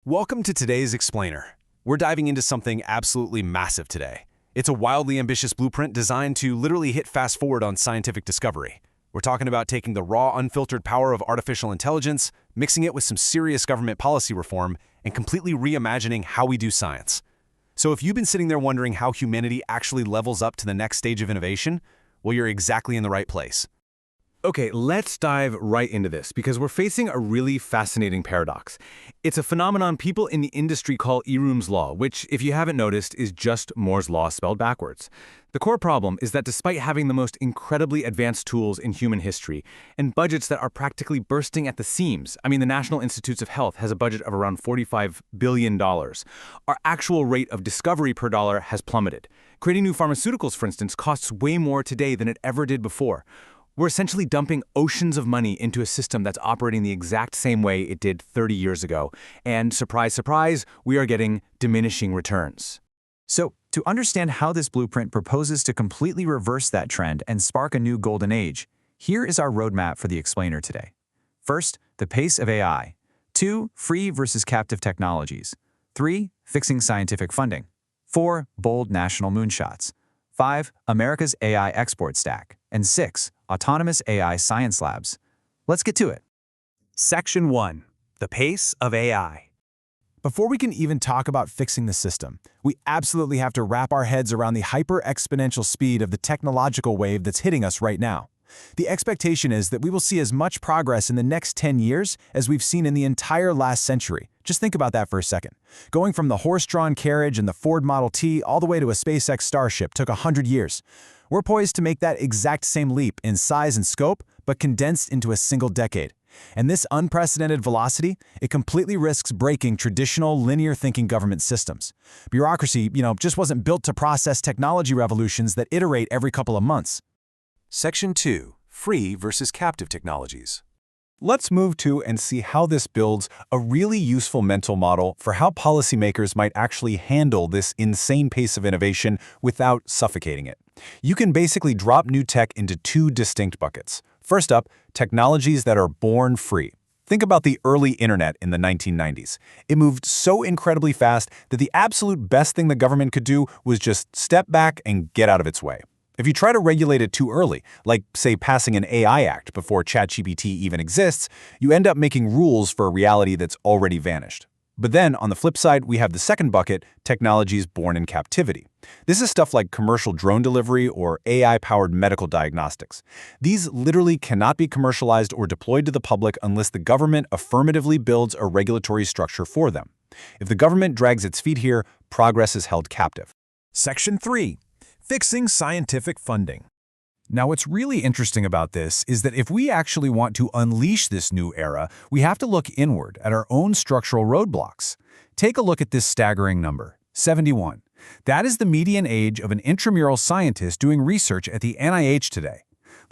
Welcome to today's Explainer. We're diving into something absolutely massive today. It's a wildly ambitious blueprint designed to literally hit fast forward on scientific discovery. We're talking about taking the raw, unfiltered power of artificial intelligence, mixing it with some serious government policy reform, and completely reimagining how we do science. So if you've been sitting there wondering how humanity actually levels up to the next stage of innovation, well, you're exactly in the right place. Okay, let's dive right into this because we're facing a really fascinating paradox. It's a phenomenon people in the industry call Eroom's Law, which, if you haven't noticed, is just Moore's Law spelled backwards. The core problem is that despite having the most incredibly advanced tools in human history and budgets that are practically bursting at the seams, the National Institutes of Health has a budget of around $45 billion, our actual rate of discovery per dollar has plummeted. Creating new pharmaceuticals, for instance, costs way more today than it ever did before. We're essentially dumping oceans of money into a system that's operating the exact same way it did 30 years ago. And surprise, surprise, we are getting diminishing returns. So, to understand how this blueprint proposes to completely reverse that trend and spark a new golden age, here is our roadmap for the explainer today. First, the pace of AI. 2, free versus captive technologies. 3, fixing scientific funding. 4, bold national moonshots. 5, America's AI export stack. And 6, autonomous AI science labs. Let's get to it. Section 1. The pace of AI. Before we can even talk about fixing the system, we absolutely have to wrap our heads around the hyper-exponential speed of the technological wave that's hitting us right now. The expectation is that we will see as much progress in the next 10 years as we've seen in the entire last century. Just think about that for a second. Going from the horse-drawn carriage and the Ford Model T all the way to a SpaceX Starship took 100 years. We're poised to make that exact same leap in size and scope, but condensed into a single decade. And this unprecedented velocity, it completely risks breaking traditional linear thinking government systems. Bureaucracy, just wasn't built to process technology revolutions that iterate every couple of months. Section 2. Free versus captive technologies. Let's move to and see how this builds a really useful mental model for how policymakers might actually handle this insane pace of innovation without suffocating it. You can basically drop new tech into two distinct buckets. First up, technologies that are born free. Think about the early internet in the 1990s. It moved so incredibly fast that the absolute best thing the government could do was just step back and get out of its way. If you try to regulate it too early, like, say, passing an AI Act before ChatGPT even exists, you end up making rules for a reality that's already vanished. But then, on the flip side, we have the second bucket, technologies born in captivity. This is stuff like commercial drone delivery or AI-powered medical diagnostics. These literally cannot be commercialized or deployed to the public unless the government affirmatively builds a regulatory structure for them. If the government drags its feet here, progress is held captive. Section 3. Fixing scientific funding. Now, what's really interesting about this is that if we actually want to unleash this new era, we have to look inward at our own structural roadblocks. Take a look at this staggering number, 71. That is the median age of an intramural scientist doing research at the NIH today.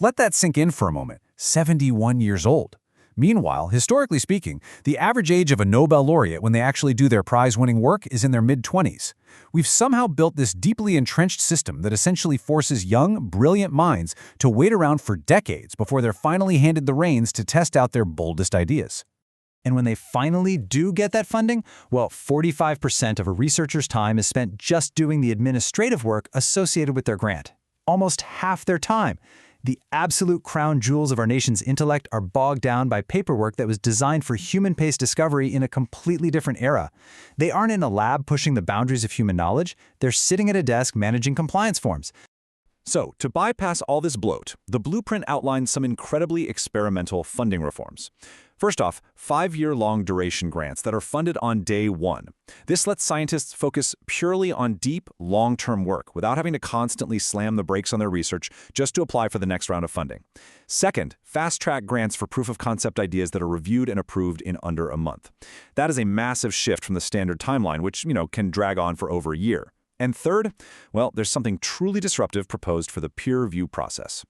Let that sink in for a moment, 71 years old. Meanwhile, historically speaking, the average age of a Nobel laureate when they actually do their prize-winning work is in their mid-20s. We've somehow built this deeply entrenched system that essentially forces young, brilliant minds to wait around for decades before they're finally handed the reins to test out their boldest ideas. And when they finally do get that funding, well, 45% of a researcher's time is spent just doing the administrative work associated with their grant. Almost half their time. The absolute crown jewels of our nation's intellect are bogged down by paperwork that was designed for human-paced discovery in a completely different era. They aren't in a lab pushing the boundaries of human knowledge, they're sitting at a desk managing compliance forms. So, to bypass all this bloat, the blueprint outlines some incredibly experimental funding reforms. First off, 5-year-long duration grants that are funded on day one. This lets scientists focus purely on deep, long-term work without having to constantly slam the brakes on their research just to apply for the next round of funding. Second, fast-track grants for proof-of-concept ideas that are reviewed and approved in under a month. That is a massive shift from the standard timeline, which, can drag on for over a year. And third, well, there's something truly disruptive proposed for the peer review process.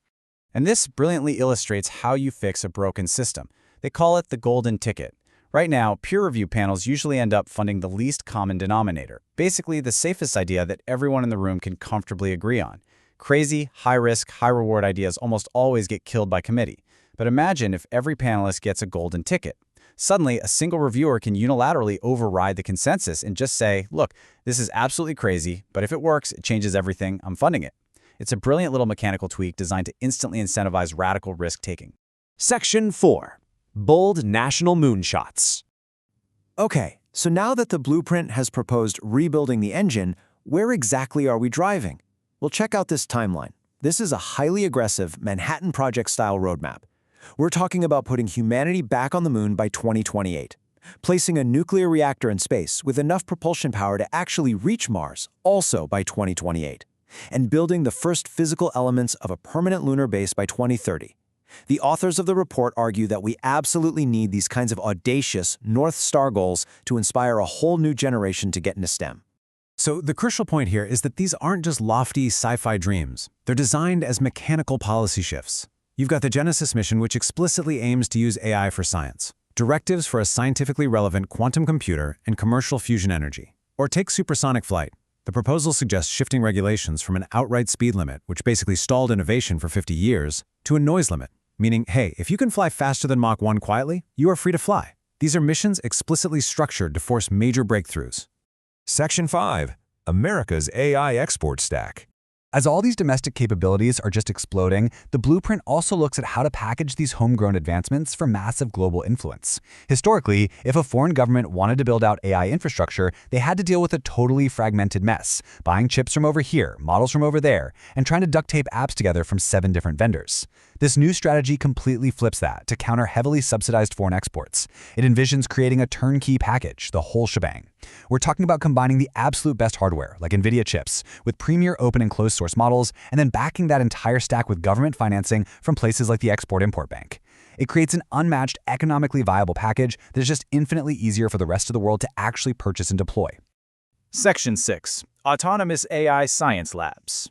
And this brilliantly illustrates how you fix a broken system. They call it the golden ticket. Right now, peer review panels usually end up funding the least common denominator, basically the safest idea that everyone in the room can comfortably agree on. Crazy, high-risk, high-reward ideas almost always get killed by committee. But imagine if every panelist gets a golden ticket. Suddenly, a single reviewer can unilaterally override the consensus and just say, look, this is absolutely crazy, but if it works, it changes everything, I'm funding it. It's a brilliant little mechanical tweak designed to instantly incentivize radical risk-taking. Section 4. Bold national moonshots. Okay, so now that the blueprint has proposed rebuilding the engine, where exactly are we driving? Well, check out this timeline. This is a highly aggressive Manhattan Project-style roadmap. We're talking about putting humanity back on the moon by 2028, placing a nuclear reactor in space with enough propulsion power to actually reach Mars also by 2028, and building the first physical elements of a permanent lunar base by 2030. The authors of the report argue that we absolutely need these kinds of audacious North Star goals to inspire a whole new generation to get into STEM. So the crucial point here is that these aren't just lofty sci-fi dreams. They're designed as mechanical policy shifts. You've got the Genesis mission, which explicitly aims to use AI for science. Directives for a scientifically relevant quantum computer and commercial fusion energy. Or take supersonic flight. The proposal suggests shifting regulations from an outright speed limit, which basically stalled innovation for 50 years, to a noise limit, meaning, hey, if you can fly faster than Mach 1 quietly, you are free to fly. These are missions explicitly structured to force major breakthroughs. Section 5. America's AI export stack. As all these domestic capabilities are just exploding, the blueprint also looks at how to package these homegrown advancements for massive global influence. Historically, if a foreign government wanted to build out AI infrastructure, they had to deal with a totally fragmented mess, buying chips from over here, models from over there, and trying to duct tape apps together from 7 different vendors. This new strategy completely flips that to counter heavily subsidized foreign exports. It envisions creating a turnkey package, the whole shebang. We're talking about combining the absolute best hardware, like NVIDIA chips, with premier open and closed source models, and then backing that entire stack with government financing from places like the Export-Import Bank. It creates an unmatched, economically viable package that is just infinitely easier for the rest of the world to actually purchase and deploy. Section 6. Autonomous AI Science Labs.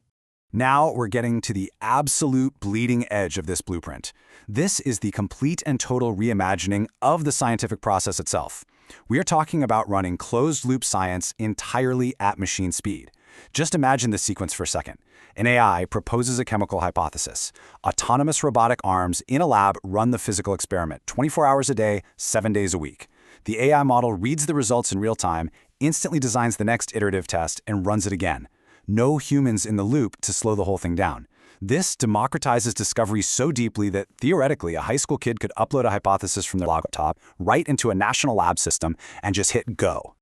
Now we're getting to the absolute bleeding edge of this blueprint. This is the complete and total reimagining of the scientific process itself. We are talking about running closed-loop science entirely at machine speed. Just imagine the sequence for a second. An AI proposes a chemical hypothesis. Autonomous robotic arms in a lab run the physical experiment 24 hours a day, 7 days a week. The AI model reads the results in real time, instantly designs the next iterative test, and runs it again. No humans in the loop to slow the whole thing down. This democratizes discovery so deeply that, theoretically, a high school kid could upload a hypothesis from their laptop right into a national lab system and just hit go.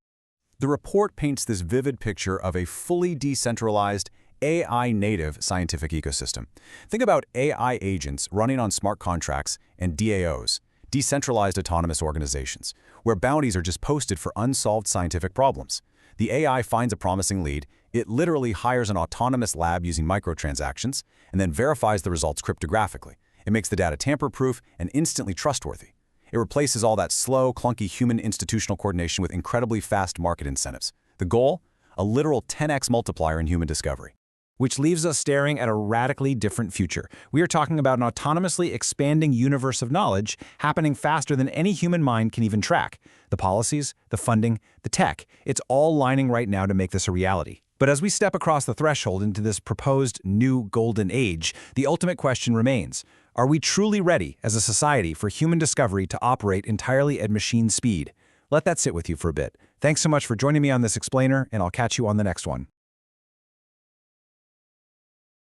The report paints this vivid picture of a fully decentralized, AI-native scientific ecosystem. Think about AI agents running on smart contracts and DAOs, decentralized autonomous organizations, where bounties are just posted for unsolved scientific problems. The AI finds a promising lead, it literally hires an autonomous lab using microtransactions, and then verifies the results cryptographically. It makes the data tamper-proof and instantly trustworthy. It replaces all that slow, clunky human institutional coordination with incredibly fast market incentives. The goal? A literal 10x multiplier in human discovery. Which leaves us staring at a radically different future. We are talking about an autonomously expanding universe of knowledge happening faster than any human mind can even track. The policies, the funding, the tech, it's all lining right now to make this a reality. But as we step across the threshold into this proposed new golden age, the ultimate question remains. Are we truly ready as a society for human discovery to operate entirely at machine speed? Let that sit with you for a bit. Thanks so much for joining me on this explainer, and I'll catch you on the next one.